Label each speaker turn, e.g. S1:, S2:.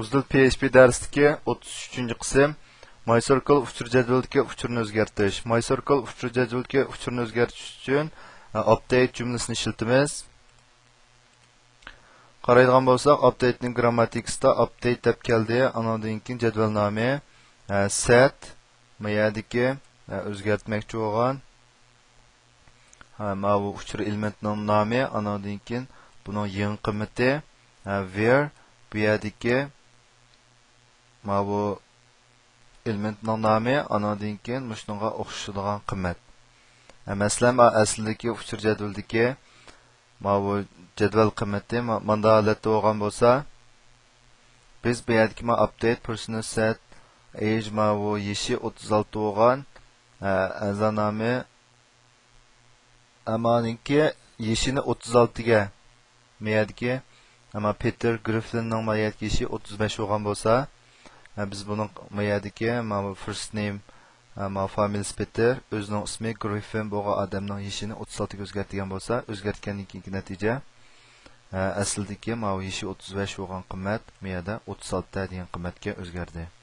S1: Uzdil PHP darsidagi 33-chi qism MyCircle uchur jadvalidagi uchurni o'zgartirish. MyCircle uchur jadvalidagi uchurni o'zgartirish uchun update jumlasini ishlatamiz. Qaraydigan bo'lsak, updatening grammatikasida update deb keldi. Andan keyin jadval nomi set mayadagi o'zgartmoqchi bo'lgan bu uchur elementning nomi, andan keyin buning yangi qiymati where bu yerdagi bu elementning nomi, andan keyin shunga o'xshaydigan qiymat. Masalan, aslidagi uchur jadvaldagi bu jadval qiymati mana holatda bo'lgan bo'lsa, biz bu yerdagi update person set age bu yeshi 36 bo'lgan, a'zo nomi amaninki yeshini 36 ga meyadagi Peter Griffinning mayadagi yeshi 35 bo'lgan bo'lsa, biz buning mayadagi first name family Peter o'zining ismi Griffin bo'lgan odamning yeshini 36 ga o'zgartirgan bo'lsa, o'zgartgandan keyingi natija aslidagi yeshi 35 bo'lgan qiymat meyada 36 degan qiymatga o'zgardi.